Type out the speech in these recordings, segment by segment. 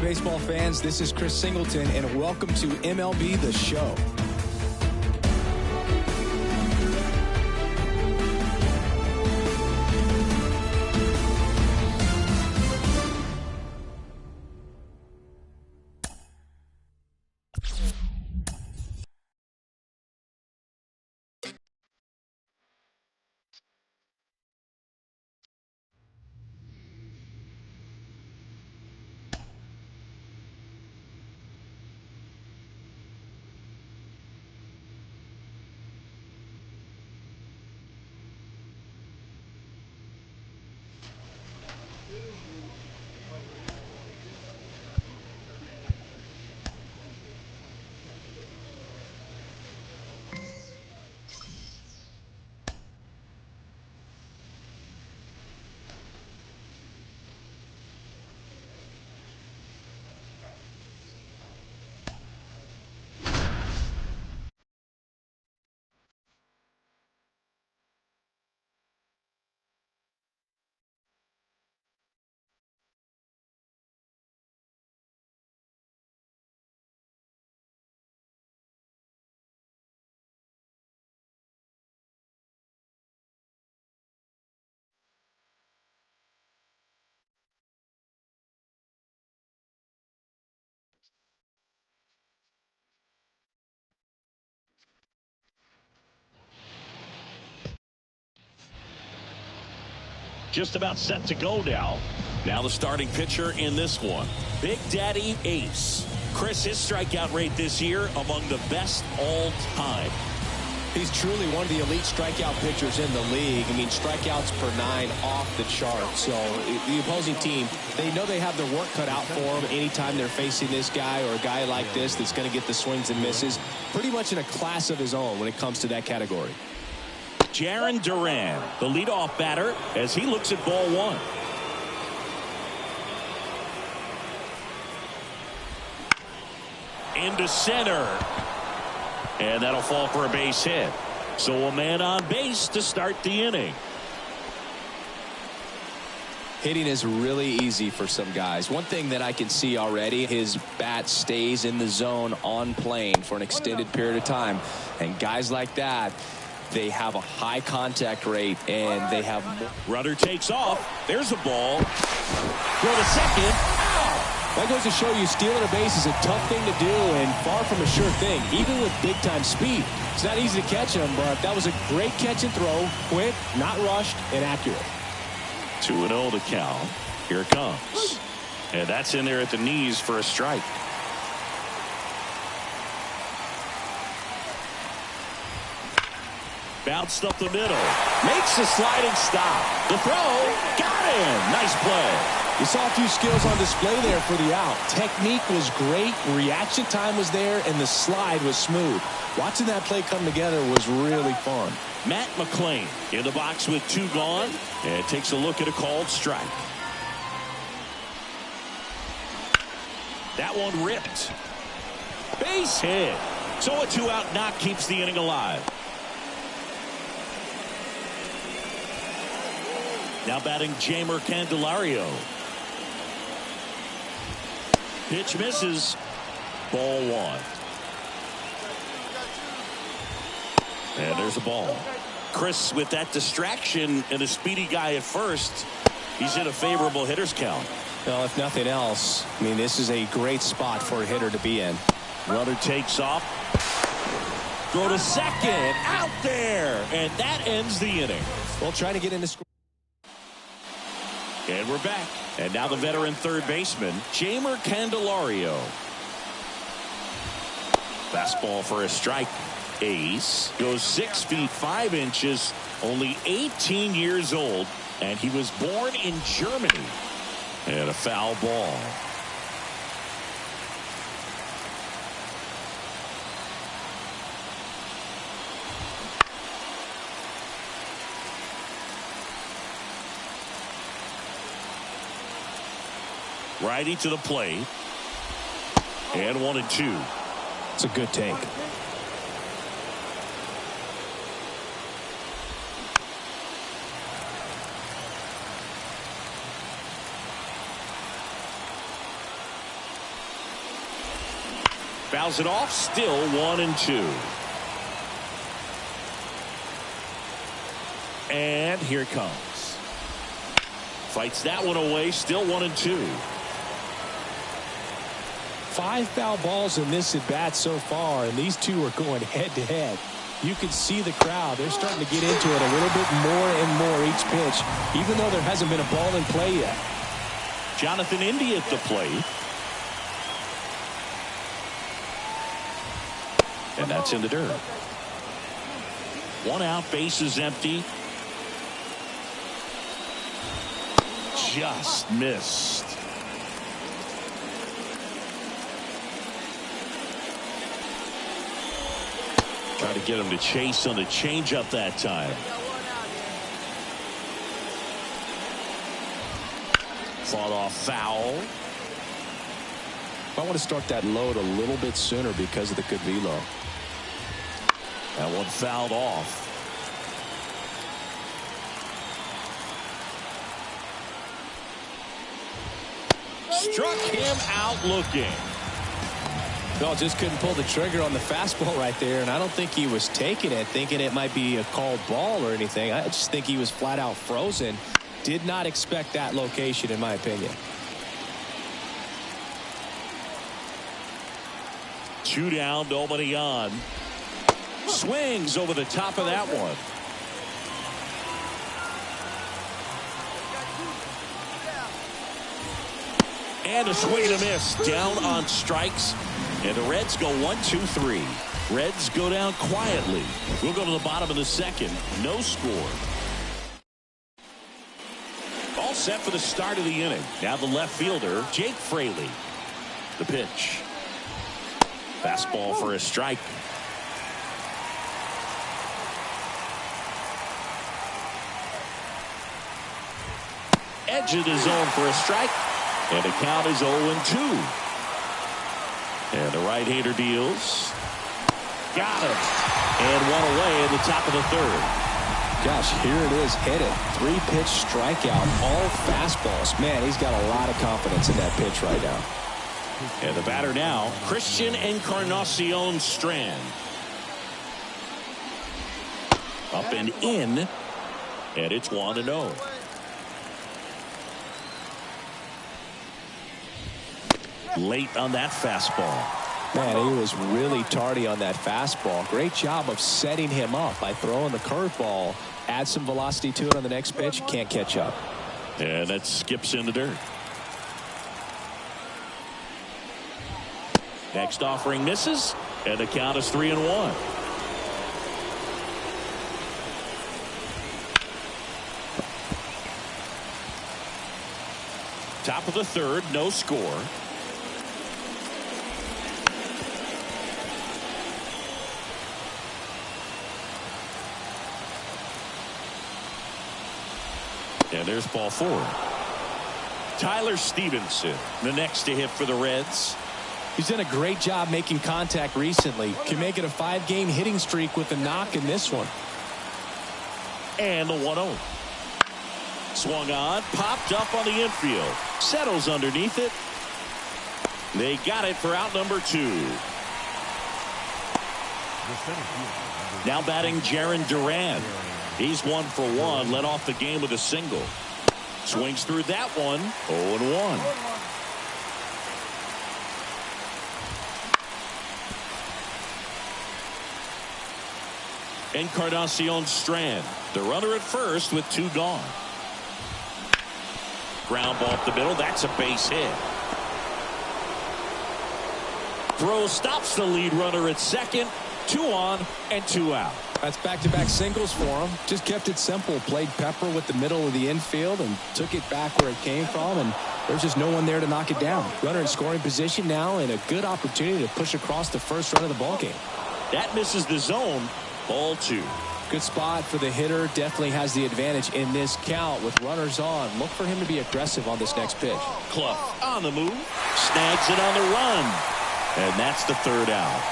baseball fans. This is Chris Singleton, and welcome to MLB The Show. Just about set to go now. Now the starting pitcher in this one, Big Daddy Ace. Chris, his strikeout rate this year among the best all time. He's truly one of the elite strikeout pitchers in the league. I mean, strikeouts per 9 off the chart. So the opposing team, they know they have their work cut out for them anytime they're facing this guy or a guy like this that's going to get the swings and misses. Pretty much in a class of his own when it comes to that category. Jarren Duran, the leadoff batter, as he looks at ball one. Into center. And that'll fall for a base hit. So a man on base to start the inning. Hitting is really easy for some guys. One thing that I can see already, his bat stays in the zone on plane for an extended period of time. And guys like that, they have a high contact rate and they have more. Runner takes off. There's a ball. Go to second. That goes to show you stealing a base is a tough thing to do and far from a sure thing, even with big-time speed. It's not easy to catch him, but that was a great catch and throw. Quick, not rushed, and accurate. 2-0 to count. Here it comes. And that's in there at the knees for a strike. Bounced up the middle. Makes a sliding stop. The throw. Got him. Nice play. You saw a few skills on display there for the out. Technique was great. Reaction time was there. And the slide was smooth. Watching that play come together was really fun. Matt McClain in the box with 2 gone. And takes a look at a called strike. That one ripped. Base hit. So a 2-out knock keeps the inning alive. Now batting Jeimer Candelario. Pitch misses. Ball 1. And there's a ball. Chris, with that distraction and a speedy guy at first, he's in a favorable hitter's count. Well, if nothing else, I mean, this is a great spot for a hitter to be in. Runner takes off. Throw to second. Out there. And that ends the inning. Well, trying to get into score. And we're back. And now the veteran third baseman, Jeimer Candelario. Fastball for a strike. Ace goes 6 feet 5 inches, only 18 years old, and he was born in Germany. And a foul ball. Righty to the plate. And 1-2. It's a good take. Fouls it off. Still 1-2. And here it comes. Fights that one away. Still 1-2. 5 foul balls in this at bat so far, and these two are going head to head. You can see the crowd. They're starting to get into it a little bit more and more each pitch, even though there hasn't been a ball in play yet. Jonathan Indy at the plate. And that's in the dirt. 1 out, bases empty. Just missed. Try to get him to chase on the changeup that time. Fought off foul. I want to start that load a little bit sooner because of the good velo. That one fouled off. Struck him out looking. Bell just couldn't pull the trigger on the fastball right there, and I don't think he was taking it thinking it might be a called ball or anything. I just think he was flat out frozen. Did not expect that location, in my opinion. 2 down, nobody on. Swings over the top of that one. And a swing and a miss. Down on strikes. And the Reds go 1-2-3. Reds go down quietly. We'll go to the bottom of the second. No score. All set for the start of the inning. Now the left fielder, Jake Fraley. The pitch. Fastball for a strike. Edge of the zone for a strike. And the count is 0-2. And the right-hander deals. Got it. And one away in the top of the third. Gosh, here it is, hit it. 3-pitch strikeout, all fastballs. Man, he's got a lot of confidence in that pitch right now. And the batter now, Christian Encarnacion Strand. Up and in. And it's 1-0. Late on that fastball. Man, he was really tardy on that fastball. Great job of setting him up by throwing the curveball. Add some velocity to it on the next pitch. Can't catch up. And that skips in the dirt. Next offering misses. And the count is 3-1. Top of the third, no score. And there's ball 4. Tyler Stevenson, the next to hit for the Reds. He's done a great job making contact recently. Can make it a 5-game hitting streak with a knock in this one. And the 1-0. Swung on, popped up on the infield. Settles underneath it. They got it for out number 2. Now batting Jarren Duran. He's 1 for 1, led off the game with a single. Swings through that one, 0-1. Encarnacion Strand, the runner at first with 2 gone. Ground ball up the middle, that's a base hit. Throw stops the lead runner at second. 2 on and 2 out. That's back-to-back singles for him. Just kept it simple. Played pepper with the middle of the infield and took it back where it came from. And there's just no one there to knock it down. Runner in scoring position now and a good opportunity to push across the first run of the ballgame. That misses the zone. Ball 2. Good spot for the hitter. Definitely has the advantage in this count with runners on. Look for him to be aggressive on this next pitch. Clough on the move. Snags it on the run. And that's the 3rd out.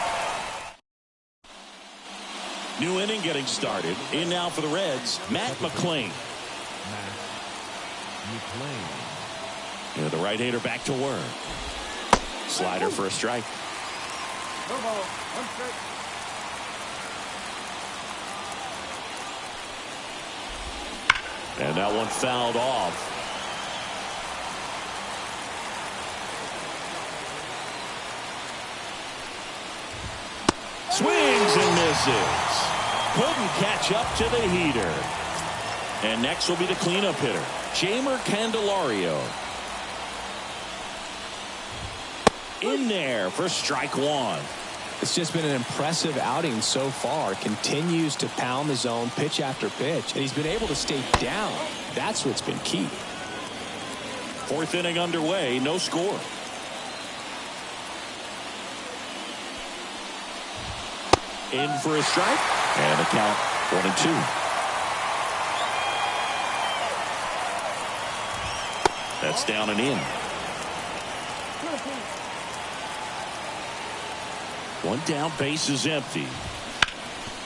New inning getting started. In now for the Reds, Matt McClain. And the right-hander back to work. Slider for a strike. And that one fouled off. Swings and misses. Couldn't catch up to the heater. And next will be the cleanup hitter, Jamer Candelario. In there for strike one. It's just been an impressive outing so far. Continues to pound the zone pitch after pitch, and he's been able to stay down. That's what's been key. Fourth inning underway, no score. In for a strike, and a count 1-2. That's down and in. One down, base is empty.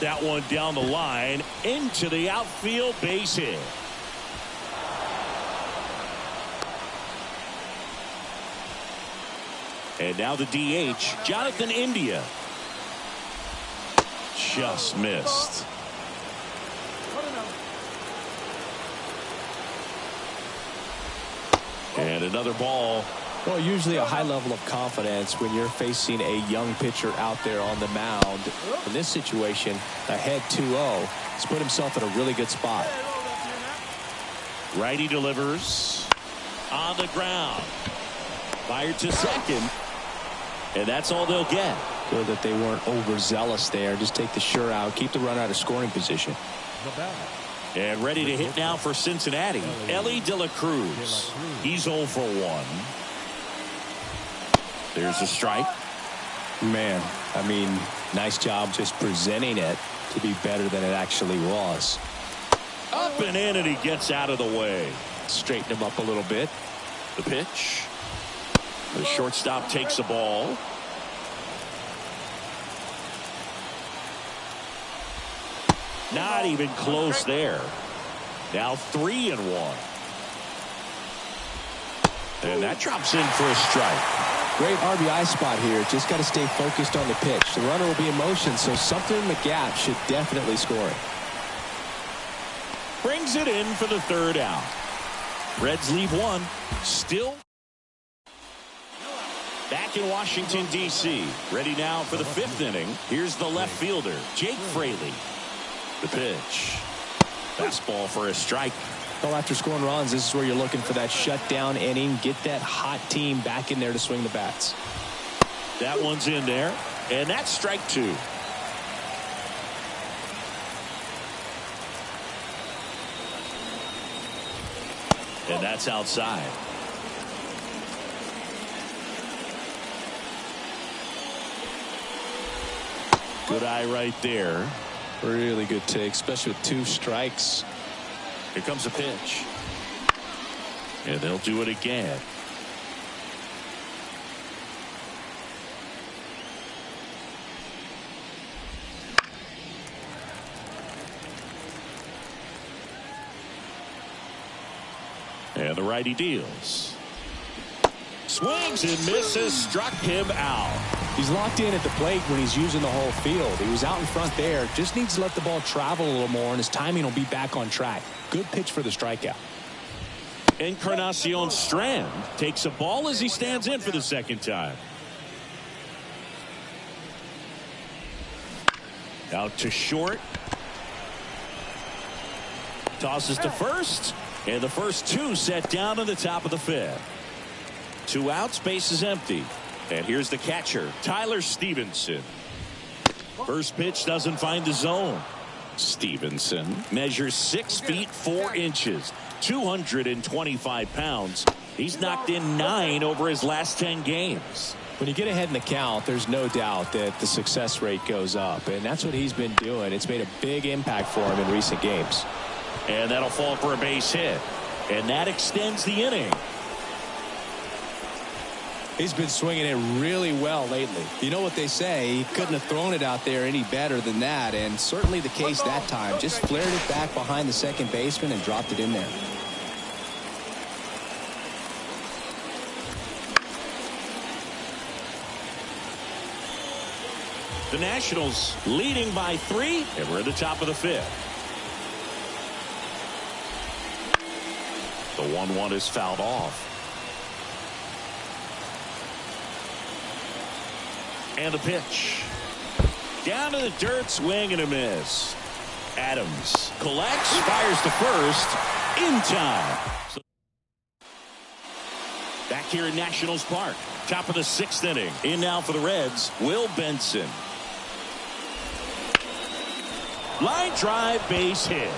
That one down the line into the outfield, base hit. And now the DH, Jonathan India. Just missed. And another ball. Well, usually a high level of confidence when you're facing a young pitcher out there on the mound. In this situation, ahead 2-0. He's put himself in a really good spot. Righty delivers on the ground. Fired to second. And that's all they'll get. Good that they weren't overzealous there. Just take the sure out. Keep the run out of scoring position. And ready to hit now for Cincinnati, Ellie De La Cruz. He's 0 for 1. There's a strike. Man, I mean, nice job just presenting it to be better than it actually was. Up and in, and he gets out of the way. Straighten him up a little bit. The pitch. The shortstop takes the ball. Not even close there. Now 3-1. And that drops in for a strike. Great RBI spot here. Just got to stay focused on the pitch. The runner will be in motion, so something in the gap should definitely score it. Brings it in for the third out. Reds leave one. Still back in Washington, D.C. Ready now for the fifth inning. Here's the left fielder, Jake Fraley. The pitch. Fastball for a strike. Well, after scoring runs, this is where you're looking for that shutdown inning. Get that hot team back in there to swing the bats. That one's in there. And that's strike two. And that's outside. Good eye right there. Really good take, especially with 2 strikes. Here comes a pitch. And they'll do it again. And the righty deals. Swings and misses, struck him out. He's locked in at the plate when he's using the whole field. He was out in front there. Just needs to let the ball travel a little more, and his timing will be back on track. Good pitch for the strikeout. Encarnacion Strand takes a ball as he stands in for the second time. Out to short. Tosses to first. And the first 2 set down in the top of the 5th. 2 outs, base is empty. And here's the catcher, Tyler Stevenson. First pitch doesn't find the zone. Stevenson measures 6 feet 4 inches, 225 pounds. He's knocked in 9 over his last 10 games. When you get ahead in the count, there's no doubt that the success rate goes up, and that's what he's been doing. It's made a big impact for him in recent games. And that'll fall for a base hit. And that extends the inning. He's been swinging it really well lately. You know what they say, he couldn't have thrown it out there any better than that, and certainly the case that time. Just flared it back behind the second baseman and dropped it in there. The Nationals leading by 3, and we're at the top of the 5th. The 1-1 is fouled off. And the pitch. Down to the dirt, swing and a miss. Adams collects, fires to first, in time. Back here in Nationals Park, top of the 6th inning. In now for the Reds, Will Benson. Line drive, base hit.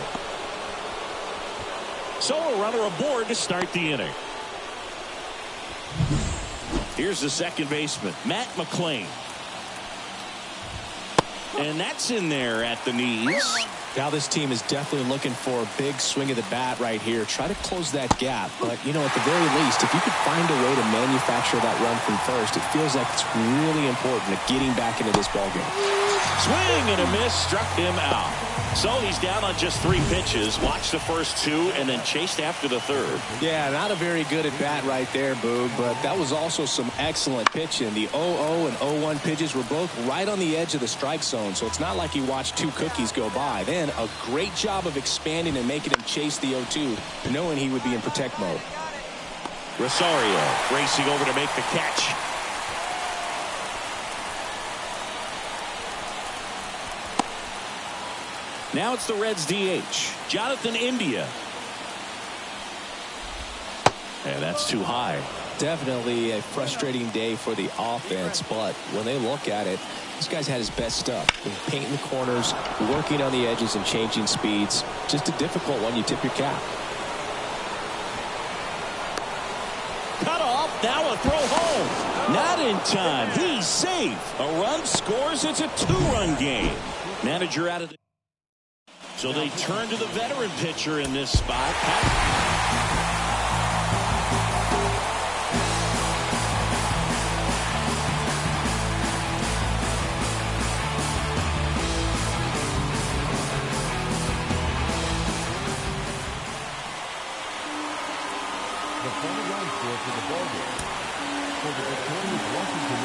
So a runner aboard to start the inning. Here's the second baseman, Matt McClain. And that's in there at the knees. Now this team is definitely looking for a big swing of the bat right here. Try to close that gap. But, you know, at the very least, if you could find a way to manufacture that run from first, it feels like it's really important at getting back into this ballgame. Swing and a miss, struck him out. So he's down on just 3 pitches. Watch the first 2 and then chased after the 3rd. Yeah, not a very good at bat right there, Boog, but that was also some excellent pitching. The 0-0 and 0-1 pitches were both right on the edge of the strike zone, so it's not like he watched 2 cookies go by. Then a great job of expanding and making him chase the 0-2, knowing he would be in protect mode. Rosario racing over to make the catch. Now it's the Reds DH, Jonathan India. And that's too high. Definitely a frustrating day for the offense, but when they look at it, this guy's had his best stuff. Painting the corners, working on the edges, and changing speeds. Just a difficult one. You tip your cap. Cut off, now a throw home. Not in time. He's safe. A run scores. It's a 2-run game. Manager out of the... So they turn to the veteran pitcher in this spot. The final run score for the ballgame for the victorious Washington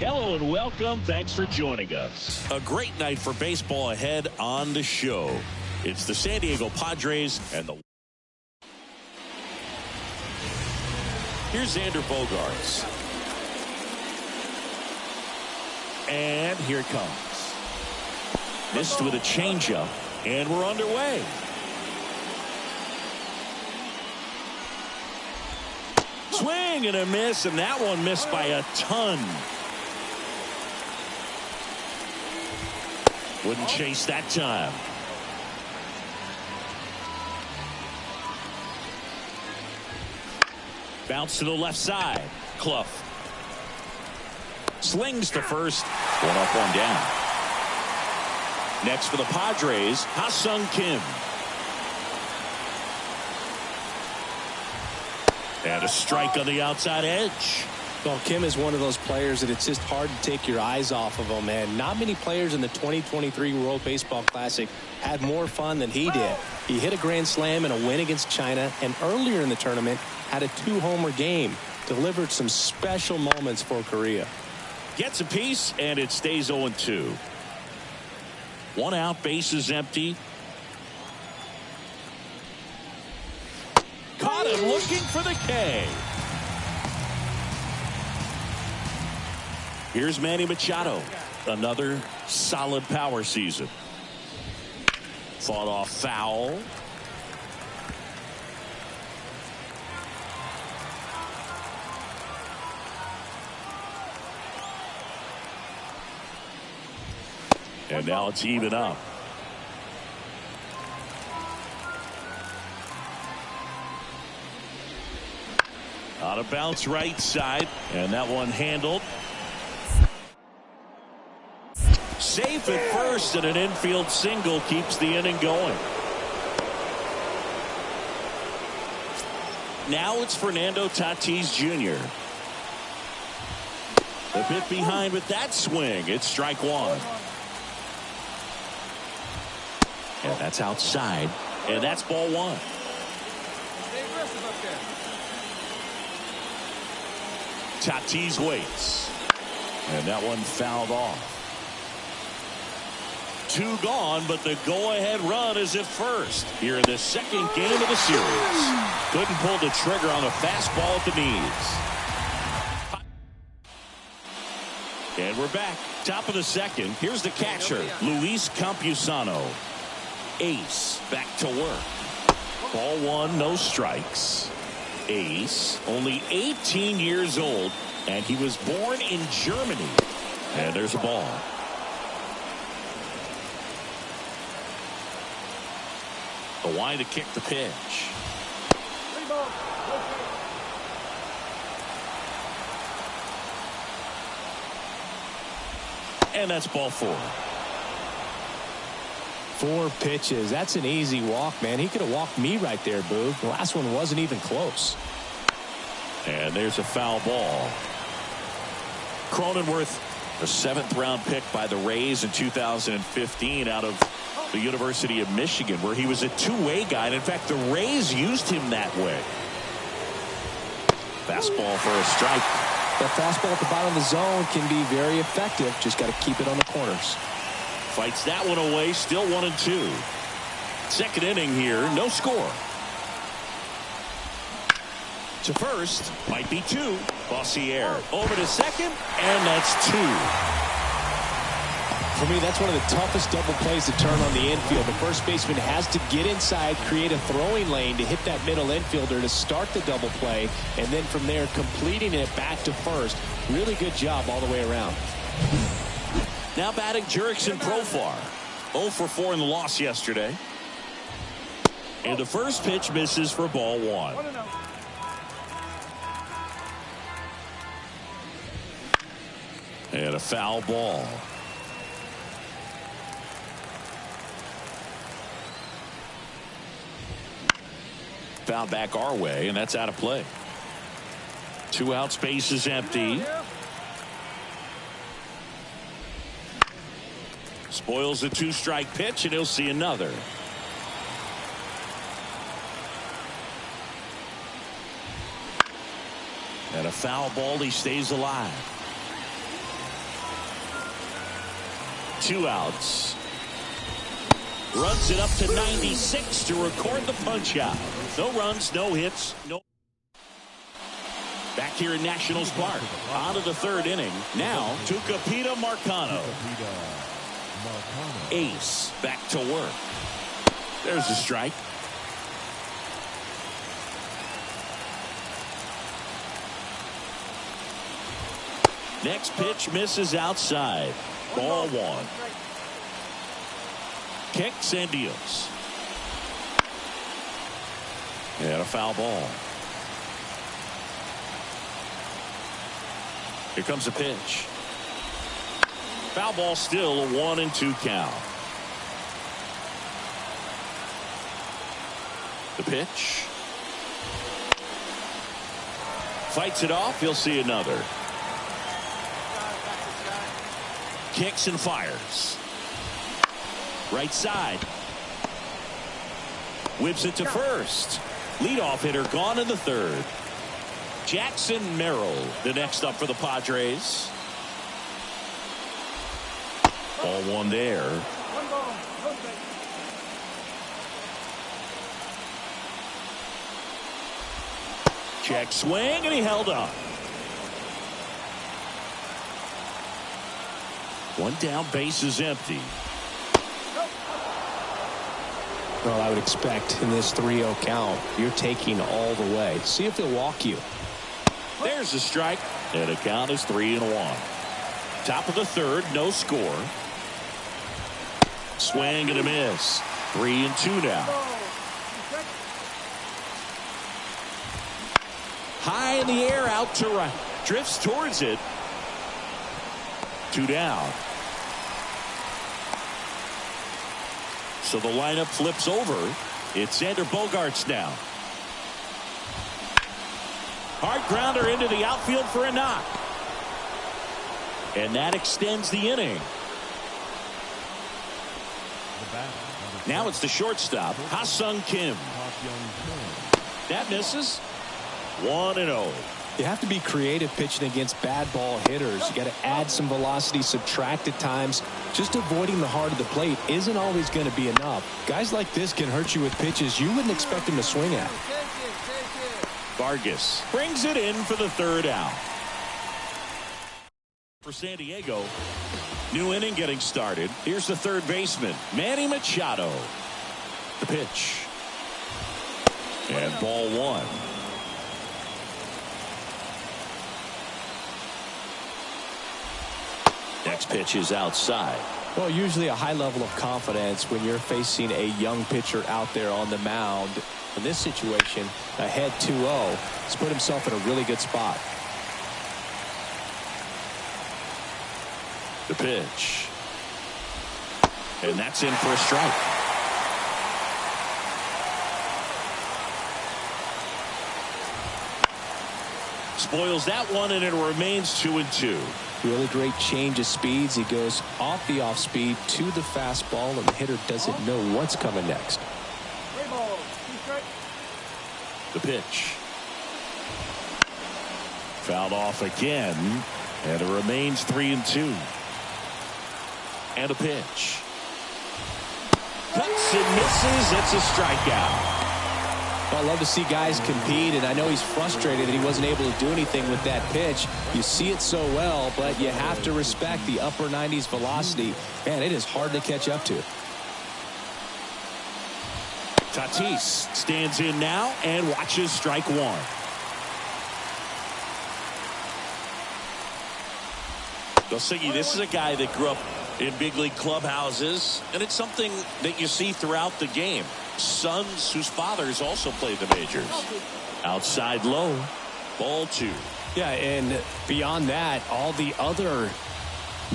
Hello and welcome. Thanks for joining us. A great night for baseball ahead on the show. It's the San Diego Padres and the... Here's Xander Bogaerts. And here it comes. Missed with a changeup, and we're underway. Swing and a miss, and that one missed by a ton. Wouldn't chase that time. Bounce to the left side. Clough slings to first. One up, one down. Next for the Padres, Ha-Sung Kim. And a strike on the outside edge. Well, Kim is one of those players that it's just hard to take your eyes off of him, man. Not many players in the 2023 World Baseball Classic had more fun than he did. He hit a grand slam in a win against China, and earlier in the tournament had a 2-homer game. Delivered some special moments for Korea. Gets a piece, and it stays 0-2. One out, bases empty. Caught it looking for the K. Here's Manny Machado. Another solid power season. Fought off foul. And now it's even up. Out of bounce right side, and that one handled. Safe at first, and an infield single keeps the inning going. Now it's Fernando Tatis Jr. A bit behind with that swing. It's strike one. And that's outside, and that's ball one. Tatis waits, and that one fouled off. Two gone, but the go-ahead run is at first here in the second game of the series. Couldn't pull the trigger on the fastball at the knees. And we're back. Top of the second. Here's the catcher, Luis Campusano. Ace back to work. Ball one, no strikes. Ace, only 18 years old, and he was born in Germany. And there's a ball. The line to kick the pitch. And that's ball four. 4 pitches. That's an easy walk, man. He could have walked me right there, Boo. The last one wasn't even close. And there's a foul ball. Cronenworth, a 7th round pick by the Rays in 2015 out of the University of Michigan, where he was a two-way guy. And in fact, the Rays used him that way. Fastball for a strike. That fastball at the bottom of the zone can be very effective. Just got to keep it on the corners. Fights that one away, still 1-2. Second inning here, no score. To first, might be 2. Bossier over to second, and that's 2. For me, that's one of the toughest double plays to turn on the infield. The first baseman has to get inside, create a throwing lane to hit that middle infielder to start the double play, and then from there completing it back to first. Really good job all the way around. Now batting Jurickson Profar. 0 for 4 in the loss yesterday. And the first pitch misses for ball one. And a foul ball. Foul back our way, and that's out of play. 2 out, space is empty. Spoils a 2-strike pitch, and he'll see another. And a foul ball, he stays alive. 2 outs. Runs it up to 96 to record the punch out. No runs, no hits, no. Back here in Nationals Park. On to the 3rd inning. Now, Tucupita Marcano. Ace back to work. There's a strike. Next pitch misses outside. Ball one. Kicks and deals. And a foul ball. Here comes a pitch. Foul ball, still a 1-2 count. The pitch. Fights it off. He'll see another. Kicks and fires. Right side. Whips it to first. Leadoff hitter gone in the third. Jackson Merrill, the next up for the Padres. Ball one there. Check swing, and he held up. One down, base is empty. Well, I would expect in this 3-0 count, you're taking all the way. See if he'll walk you. There's a strike, and the count is 3-1. Top of the third, no score. Swing and a miss. 3-2 now. High in the air, out to right. Drifts towards it. 2 down. So the lineup flips over. It's Xander Bogaerts now. Hard grounder into the outfield for a knock. And that extends the inning. Now it's the shortstop, Ha-Sung Kim. That misses. 1-0. You have to be creative pitching against bad ball hitters. You got to add some velocity, subtract at times. Just avoiding the heart of the plate isn't always going to be enough. Guys like this can hurt you with pitches you wouldn't expect them to swing at. Vargas brings it in for the third out. For San Diego, new inning getting started. Here's the third baseman, Manny Machado. The pitch. And ball one. Next pitch is outside. Well, usually a high level of confidence when you're facing a young pitcher out there on the mound. In this situation, ahead 2-0, he's put himself in a really good spot. The pitch. And that's in for a strike. Spoils that one, and it remains 2-2. Really great change of speeds. He goes off the off speed to the fastball, and the hitter doesn't know what's coming next. The pitch. Fouled off again, and it remains 3-2. And a pitch. Cuts and misses. It's a strikeout. Well, I love to see guys compete, and I know he's frustrated that he wasn't able to do anything with that pitch. You see it so well, but you have to respect the upper 90s velocity. Man, it is hard to catch up to. Tatis stands in now and watches strike one. Dosigi, this is a guy that grew up in big league clubhouses, and it's something that you see throughout the game. Sons whose fathers also played the majors. Outside low, ball two. Yeah, and beyond that, all the other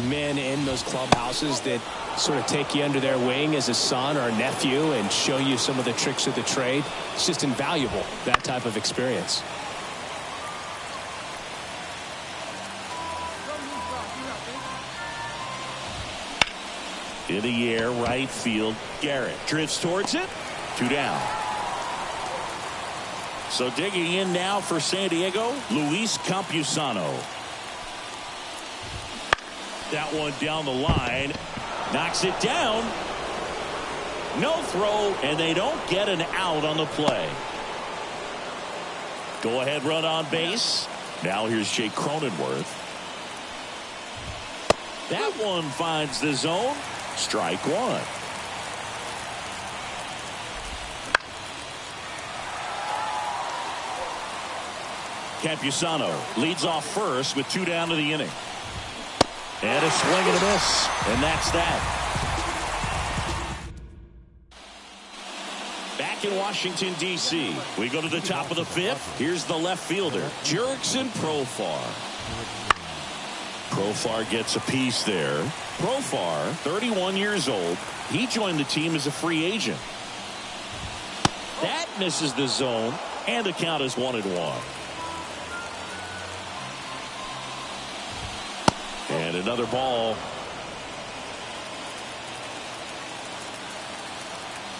men in those clubhouses that sort of take you under their wing as a son or a nephew and show you some of the tricks of the trade. It's just invaluable, that type of experience. In the air, right field, Garrett drifts towards it. 2 down. So digging in now for San Diego, Luis Campusano. That one down the line. Knocks it down. No throw, and they don't get an out on the play. Go ahead run on base. Now here's Jake Cronenworth. That one finds the zone. Strike one. Campusano leads off first with 2 down to the inning. And a swing and a miss. And that's that. Back in Washington, D.C., we go to the top of the fifth. Here's the left fielder, Jurickson Profar. Profar gets a piece there. Profar, 31 years old. He joined the team as a free agent. That misses the zone, and the count is 1-1. And another ball.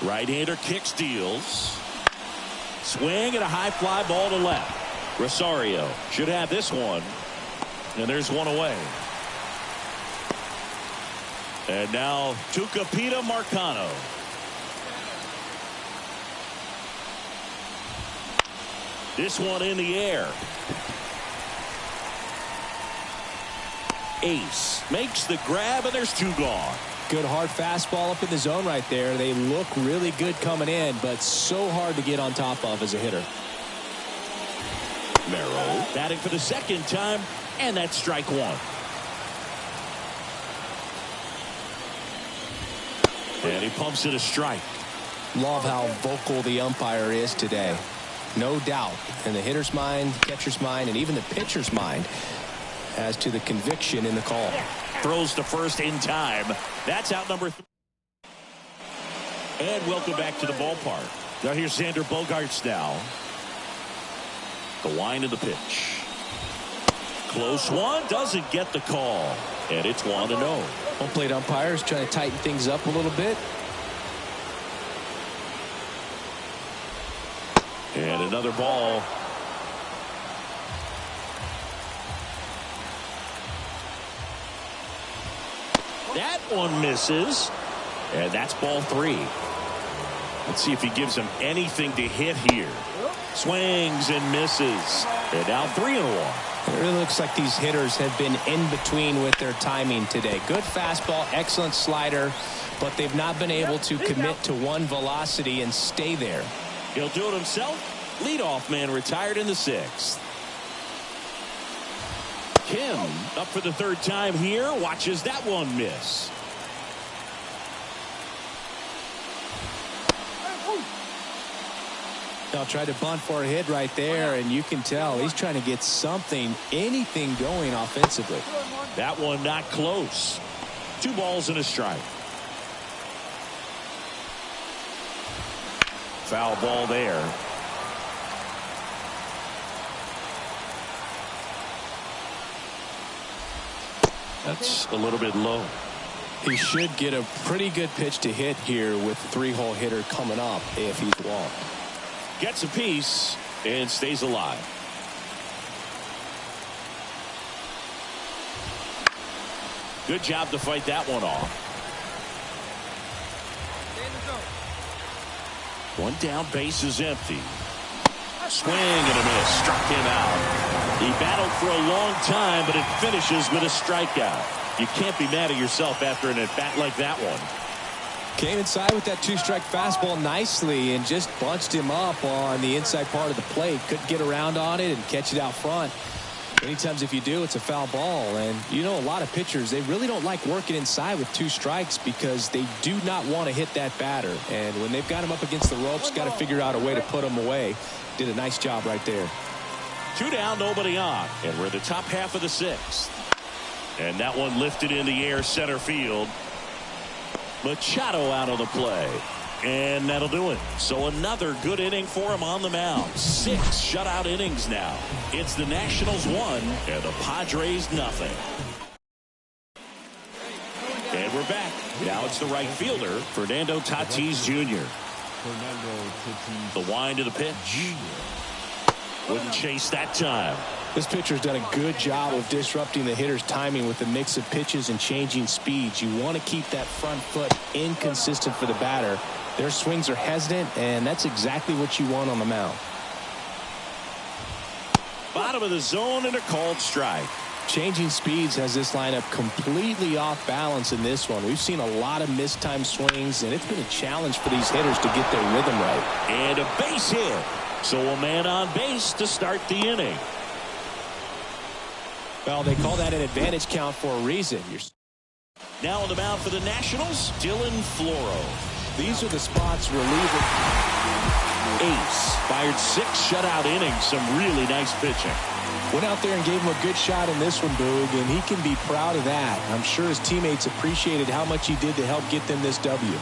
Right-hander kick steals. Swing and a high fly ball to left. Rosario should have this one. And there's one away. And now Tucupita Marcano. This one in the air. Ace makes the grab, and there's two gone. Good hard fastball up in the zone right there. They look really good coming in, but so hard to get on top of as a hitter. Merrill batting for the second time, and that's strike one. And he pumps it a strike. Love how vocal the umpire is today. No doubt in the hitter's mind, catcher's mind, and even the pitcher's mind as to the conviction in the call. Throws to first in time. That's out number 3. And welcome back to the ballpark. Now here's Xander Bogaerts now. The wind of the pitch. Close one. Doesn't get the call. And it's 1-0. Home plate umpires trying to tighten things up a little bit. And another ball. That one misses. And that's ball 3. Let's see if he gives him anything to hit here. Swings and misses. And now 3-1. It really looks like these hitters have been in between with their timing today. Good fastball, excellent slider, but they've not been able to commit to one velocity and stay there. He'll do it himself. Leadoff man retired in the 6th. Kim up for the third time here. Watches that one miss. Now tried to bunt for a hit right there, and you can tell he's trying to get something, anything going offensively. That one not close. 2 balls and a strike. Foul ball there. That's a little bit low. He should get a pretty good pitch to hit here with the 3-hole hitter coming up if he's walked. Gets a piece and stays alive. Good job to fight that one off. One down, base is empty. Swing and a miss. Struck him out. He battled for a long time, but it finishes with a strikeout. You can't be mad at yourself after an at-bat like that one. Came inside with that 2-strike fastball nicely and just bunched him up on the inside part of the plate. Couldn't get around on it and catch it out front. Many times if you do, it's a foul ball. And you know, a lot of pitchers, they really don't like working inside with 2 strikes because they do not want to hit that batter. And when they've got him up against the ropes, got to figure out a way to put him away. Did a nice job right there. 2 down, nobody on. And we're in the top half of the 6th. And that one lifted in the air center field. Machado out of the play. And that'll do it. So another good inning for him on the mound. 6 shutout innings now. It's the Nationals 1 and the Padres nothing. And we're back. Now it's the right fielder, Fernando Tatis Jr. The wind of the pitch. Wouldn't chase that time. This pitcher's done a good job of disrupting the hitter's timing with the mix of pitches and changing speeds. You want to keep that front foot inconsistent for the batter. Their swings are hesitant, and that's exactly what you want on the mound. Bottom of the zone and a called strike. Changing speeds has this lineup completely off balance in this one. We've seen a lot of mistimed swings, and it's been a challenge for these hitters to get their rhythm right. And a base hit. So a man on base to start the inning. Well, they call that an advantage count for a reason. Now on the mound for the Nationals, Dylan Floro. These are the spots reliever. Ace fired 6 shutout innings. Some really nice pitching. Went out there and gave him a good shot in this one, Boog, and he can be proud of that. I'm sure his teammates appreciated how much he did to help get them this W.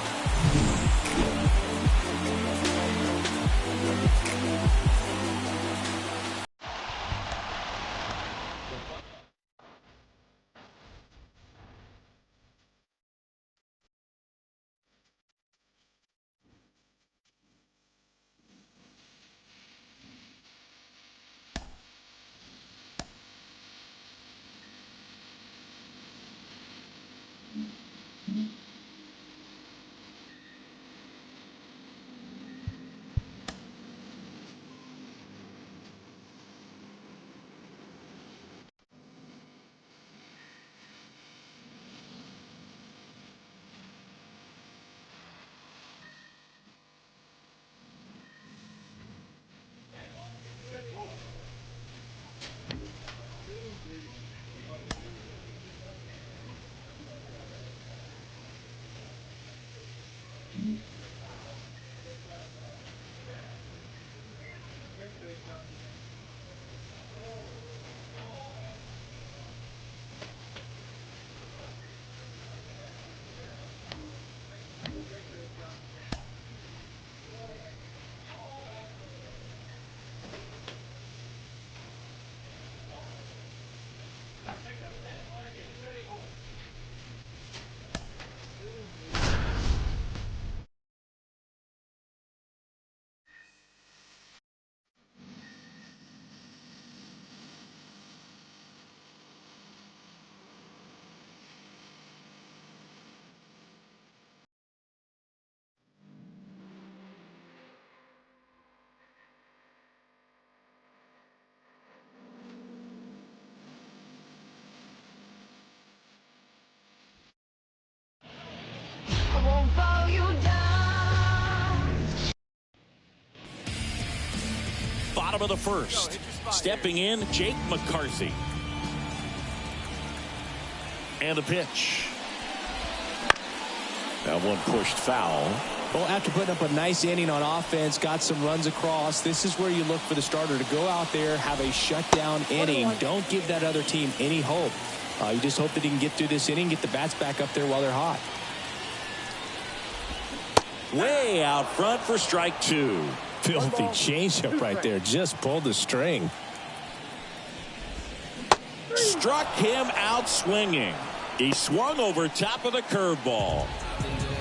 Bottom of the first. Stepping in, Jake McCarthy. And a pitch. That one pushed foul. Well, after putting up a nice inning on offense, got some runs across, this is where you look for the starter to go out there, have a shutdown inning. Don't give that other team any hope. You just hope that he can get through this inning, get the bats back up there while they're hot. Way out front for strike 2. Filthy changeup right there. Just pulled the string. Struck him out swinging. He swung over top of the curveball.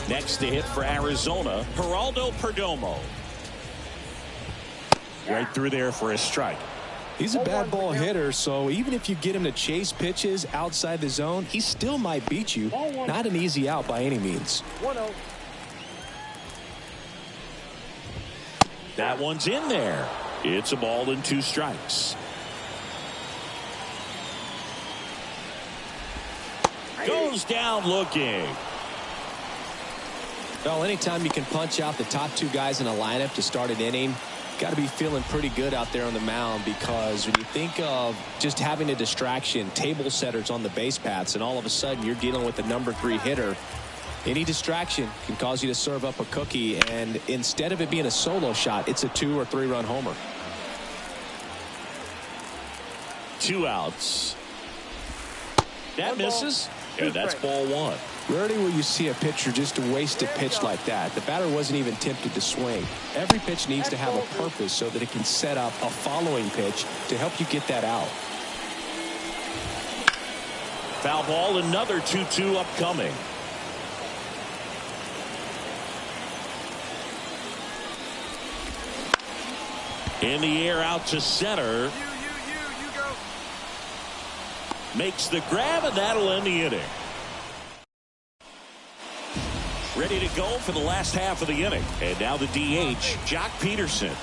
Next to hit for Arizona, Geraldo Perdomo. Right through there for a strike. He's a bad ball hitter, so even if you get him to chase pitches outside the zone, he still might beat you. Not an easy out by any means. 1-0. That one's in there. It's a ball and 2 strikes. Goes down looking. Well, anytime you can punch out the top 2 guys in a lineup to start an inning, got to be feeling pretty good out there on the mound, because when you think of just having a distraction, table setters on the base paths, and all of a sudden you're dealing with the number 3 hitter, any distraction can cause you to serve up a cookie, and instead of it being a solo shot, it's a 2 or 3 run homer. 2 outs. That misses, and that's ball 1. Rarely will you see a pitcher just waste a pitch like that. The batter wasn't even tempted to swing. Every pitch needs to have a purpose so that it can set up a following pitch to help you get that out. Foul ball, another 2-2 upcoming. In the air out to center. You go. Makes the grab, and that'll end the inning. Ready to go for the last half of the inning. And now the DH, Jock Peterson.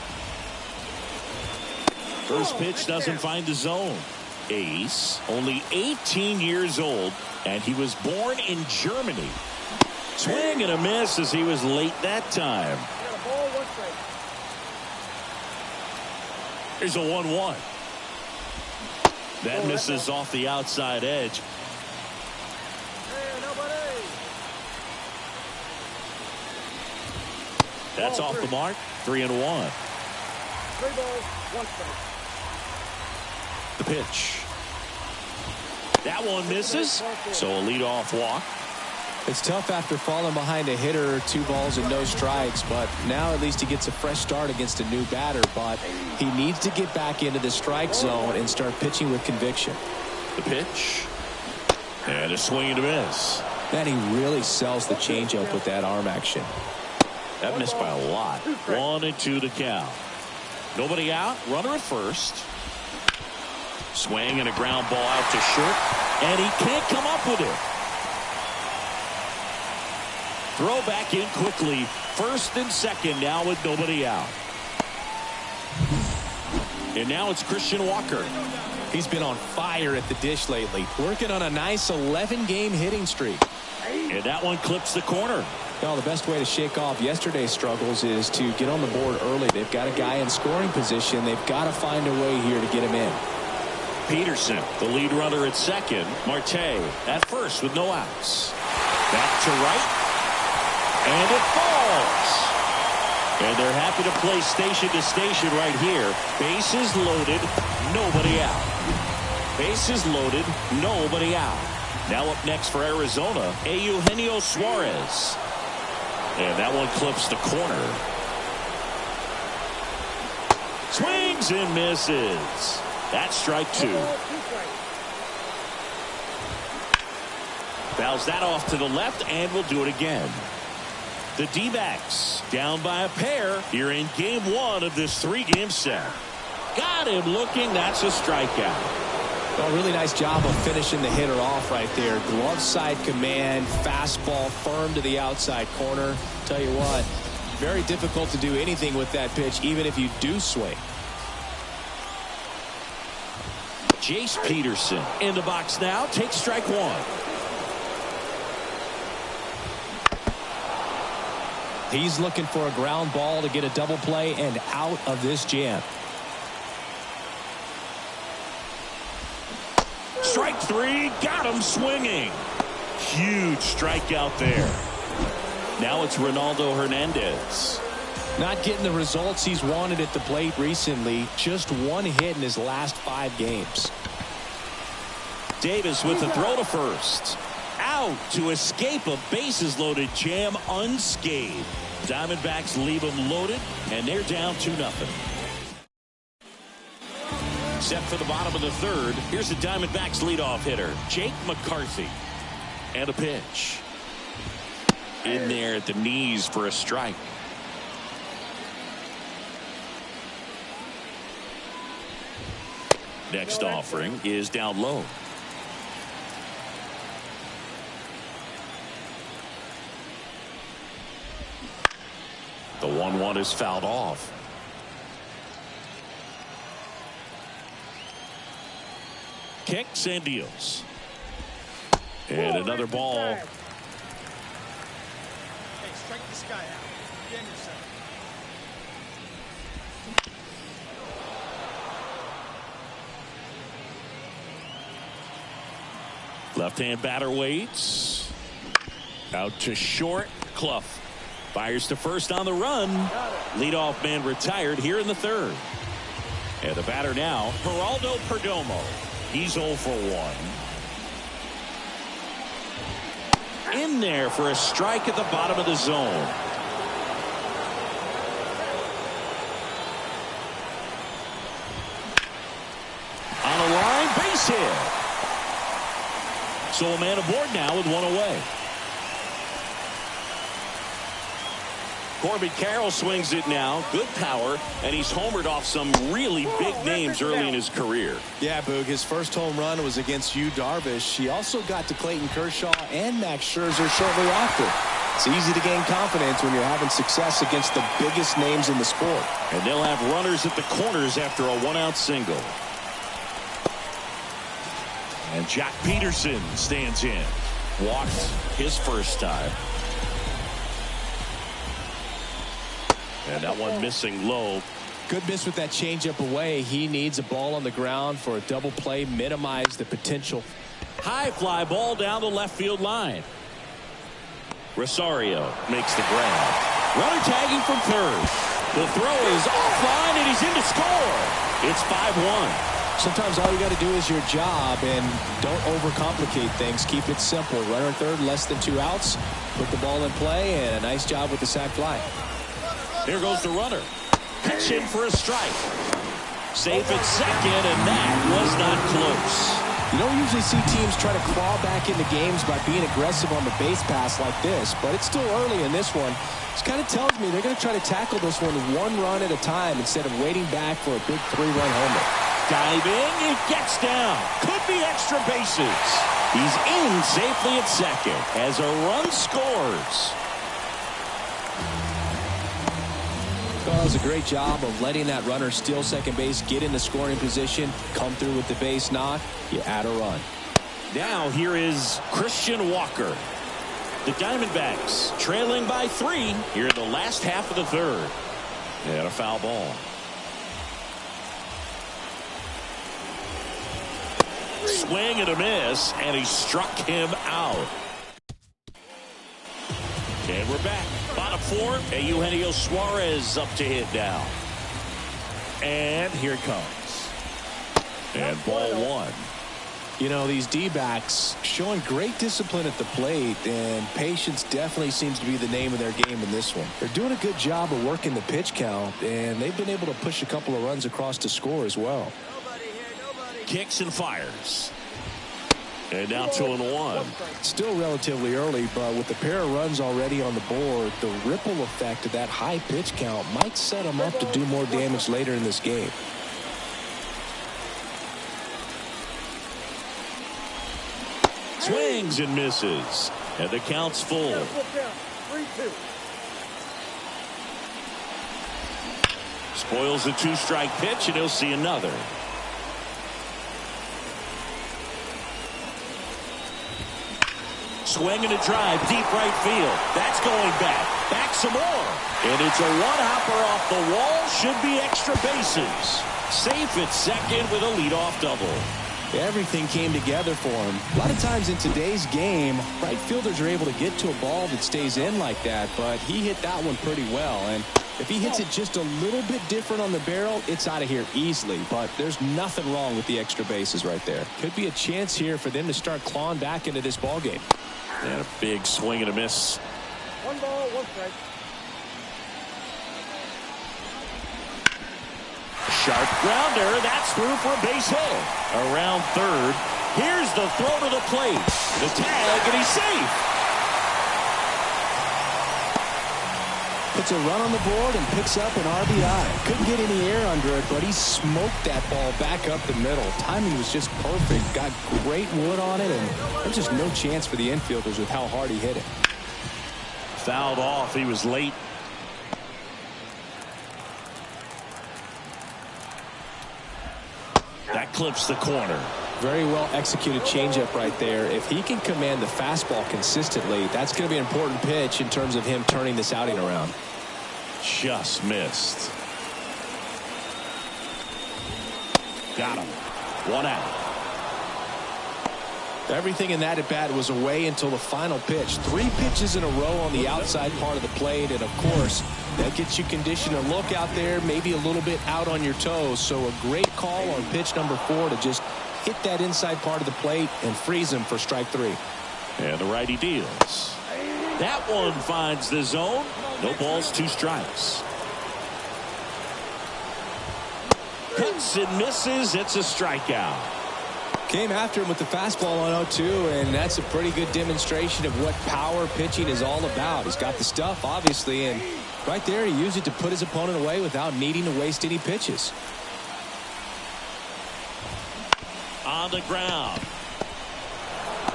First pitch doesn't find the zone. Ace, only 18 years old, and he was born in Germany. Swing and a miss as he was late that time. Here's a 1-1. That misses off the outside edge. That's off the mark. 3-1. 3 balls, 1 strike. The pitch. That one misses. So a leadoff walk. It's tough after falling behind a hitter, 2 balls and no strikes, but now at least he gets a fresh start against a new batter. But he needs to get back into the strike zone and start pitching with conviction. The pitch. And a swing and a miss. Man, he really sells the changeup with that arm action. That missed by a lot. 1-2 to count. Nobody out. Runner at first. Swing and a ground ball out to short. And he can't come up with it. Throw back in quickly. First and second now with nobody out. And now it's Christian Walker. He's been on fire at the dish lately, working on a nice 11-game hitting streak. And that one clips the corner. Well, the best way to shake off yesterday's struggles is to get on the board early. They've got a guy in scoring position. They've got to find a way here to get him in. Peterson, the lead runner at second. Marte at first with no outs. Back to right. And it falls. And they're happy to play station to station right here. Bases loaded, nobody out. Bases loaded, nobody out. Now up next for Arizona, Eugenio Suarez. And that one clips the corner. Swings and misses. That's strike 2. Fouls that off to the left, and we'll do it again. The D-backs down by a pair here in game 1 of this 3-game set. Got him looking. That's a strikeout. Well, really nice job of finishing the hitter off right there. Glove side command, fastball firm to the outside corner. Tell you what, very difficult to do anything with that pitch, even if you do swing. Jace Peterson in the box now. Takes strike 1. He's looking for a ground ball to get a double play and out of this jam. Strike 3, got him swinging. Huge strikeout there. Now it's Ronaldo Hernandez. Not getting the results he's wanted at the plate recently. Just 1 hit in his last 5 games. Davis with the throw to first. Out to escape a bases-loaded jam unscathed. Diamondbacks leave them loaded, and they're down 2-0. Set for the bottom of the 3rd. Here's the Diamondbacks leadoff hitter, Jake McCarthy. And a pitch. In there at the knees for a strike. Next offering is down low. The 1-1 is fouled off. Kicks and deals. And another ball. Hey, strike this guy out. Damn yourself. Left-hand batter waits. Out to short. Clough fires to first on the run. Leadoff man retired here in the 3rd. And the batter now, Geraldo Perdomo. He's 0 for 1. In there for a strike at the bottom of the zone. On a line, base hit. So a man aboard now with 1 away. Corbin Carroll swings it now. Good power, and he's homered off some really big names early in his career. Yeah, Boog, his first home run was against Yu Darvish. He also got to Clayton Kershaw and Max Scherzer shortly after. It's easy to gain confidence when you're having success against the biggest names in the sport. And they'll have runners at the corners after a 1-out single. And Jack Peterson stands in. Walked his first time. And that one missing low. Good miss with that changeup away. He needs a ball on the ground for a double play, minimize the potential. High fly ball down the left field line. Rosario makes the grab. Runner tagging from third. The throw is offline and he's in to score. It's 5-1. Sometimes all you got to do is your job and don't overcomplicate things. Keep it simple. Runner in third, less than 2 outs. Put the ball in play, and a nice job with the sac fly. Here goes the runner. Pitch in for a strike. Safe at second, and that was not close. You don't usually see teams try to claw back into games by being aggressive on the base pass like this, but it's still early in this one. This kind of tells me they're going to try to tackle this one run at a time instead of waiting back for a big 3-run homer. Diving, it gets down. Could be extra bases. He's in safely at second as a run scores. Well, does a great job of letting that runner steal second base, get in the scoring position, come through with the base knock. You add a run. Now here is Christian Walker. The Diamondbacks trailing by 3 here in the last half of the third. And a foul ball. Swing and a miss, and he struck him out. And we're back. Bottom 4, and Eugenio Suarez up to hit now. And here it comes. And ball 1. You know, these D-backs showing great discipline at the plate, and patience definitely seems to be the name of their game in this one. They're doing a good job of working the pitch count, and they've been able to push a couple of runs across to score as well. Kicks and fires. And now 2-1. Still relatively early, but with the pair of runs already on the board, the ripple effect of that high pitch count might set them up to do more damage later in this game. Swings and misses. And the count's full. 3-2. Spoils a 2-strike pitch, and he'll see another. Swing and a drive, deep right field. That's going back. Back some more. And it's a one-hopper off the wall. Should be extra bases. Safe at second with a leadoff double. Everything came together for him. A lot of times in today's game, right fielders are able to get to a ball that stays in like that, but he hit that one pretty well. And if he hits it just a little bit different on the barrel, it's out of here easily. But there's nothing wrong with the extra bases right there. Could be a chance here for them to start clawing back into this ball game. And a big swing and a miss. 1 ball, 1 strike. Sharp grounder. That's through for a base hit. Around third. Here's the throw to the plate. The tag, and he's safe. Puts a run on the board and picks up an RBI. Couldn't get any air under it, but he smoked that ball back up the middle. Timing was just perfect. Got great wood on it, and there's just no chance for the infielders with how hard he hit it. Fouled off. He was late. That clips the corner. Very well executed changeup right there. If he can command the fastball consistently, that's going to be an important pitch in terms of him turning this outing around. Just missed. Got him. 1 out. Everything in that at bat was away until the final pitch. 3 pitches in a row on the outside part of the plate, and of course that gets you conditioned to look out there, maybe a little bit out on your toes. So a great call on pitch number 4 to just hit that inside part of the plate and freeze him for strike 3. And the righty deals. That one finds the zone. No balls, 2 strikes. Cuts and misses. It's a strikeout. Came after him with the fastball on 0-2, and that's a pretty good demonstration of what power pitching is all about. He's got the stuff, obviously, and right there he used it to put his opponent away without needing to waste any pitches. On the ground.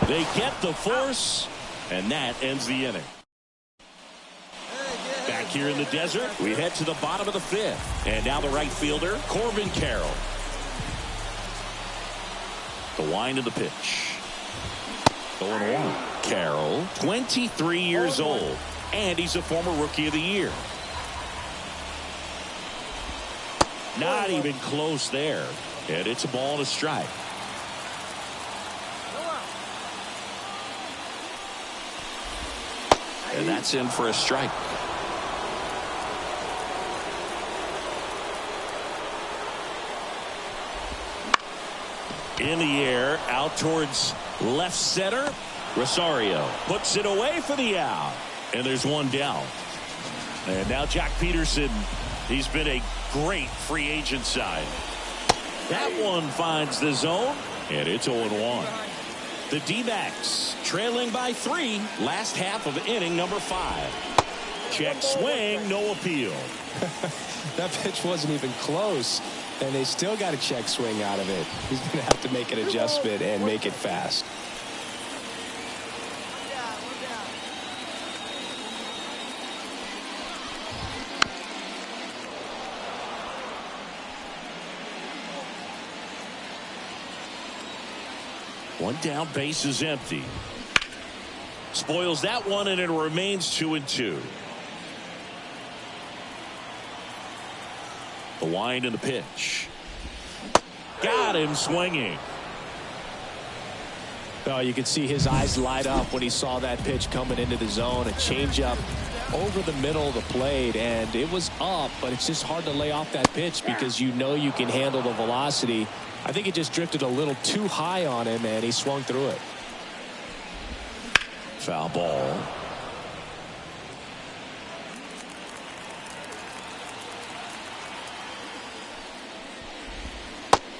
They get the force, and that ends the inning. Back here in the desert, we head to the bottom of the 5th. And now the right fielder, Corbin Carroll. The wind of the pitch. 0-1. Carroll, 23 years old, and he's a former Rookie of the Year. Not even close there. And it's a ball and a strike. And that's in for a strike. In the air, out towards left center. Rosario puts it away for the out. And there's one down. And now Jack Peterson, he's been a great free agent side. That one finds the zone, and it's 0-1. The D-backs trailing by 3, last half of inning number 5. Check swing, no appeal. That pitch wasn't even close, and they still got a check swing out of it. He's going to have to make an adjustment and make it fast. One down, base is empty. Spoils that one, and it remains 2-2. The wind and the pitch. Got him swinging. Oh, you could see his eyes light up when he saw that pitch coming into the zone. A changeup over the middle of the plate, and it was up, but it's just hard to lay off that pitch because you know you can handle the velocity. I think it just drifted a little too high on him, and he swung through it. Foul ball.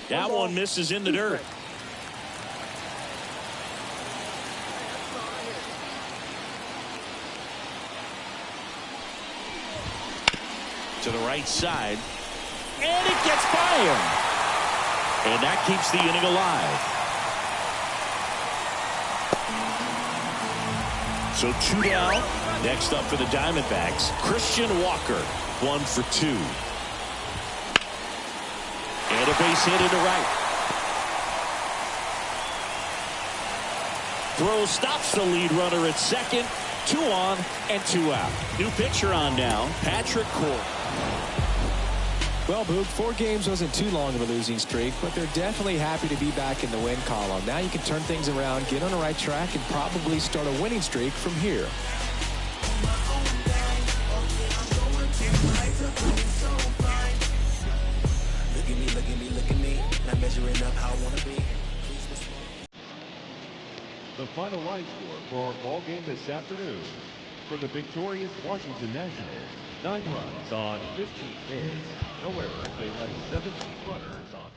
That one misses in the dirt. To the right side. And it gets by him. And that keeps the inning alive. So 2 down. Next up for the Diamondbacks, Christian Walker, 1 for 2. And a base hit into right. Throw stops the lead runner at second. 2 on and 2 out. New pitcher on now, Patrick Court. Well, Boog, 4 games wasn't too long of a losing streak, but they're definitely happy to be back in the win column. Now you can turn things around, get on the right track, and probably start a winning streak from here. Look at me, not measuring up how I want to be. The final line score for our ball game this afternoon. For the victorious Washington Nationals, 9 runs on 15 hits. However, they had 17 runners on.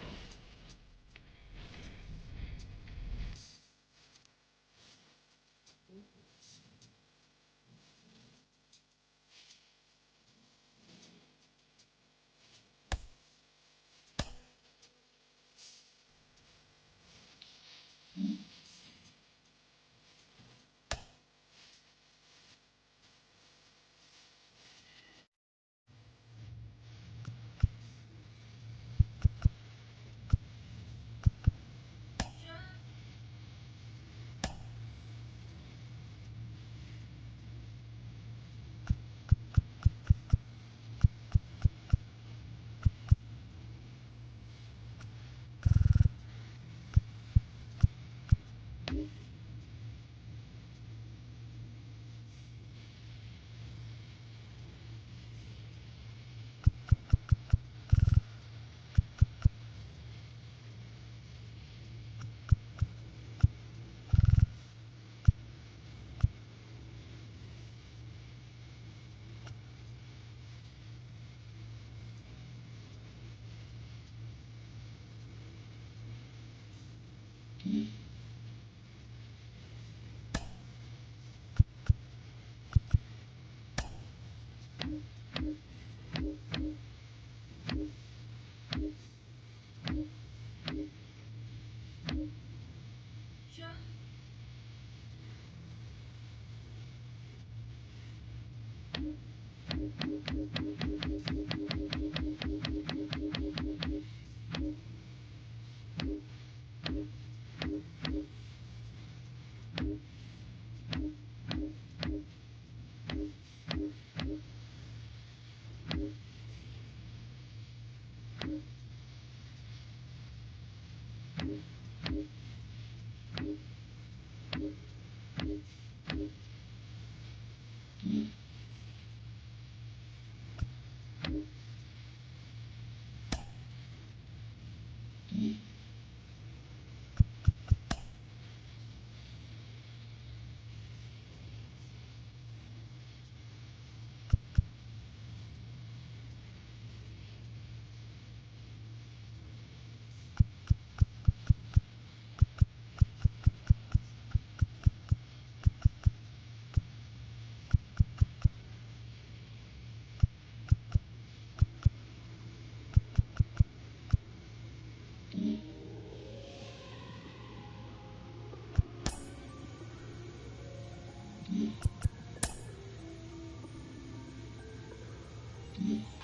you.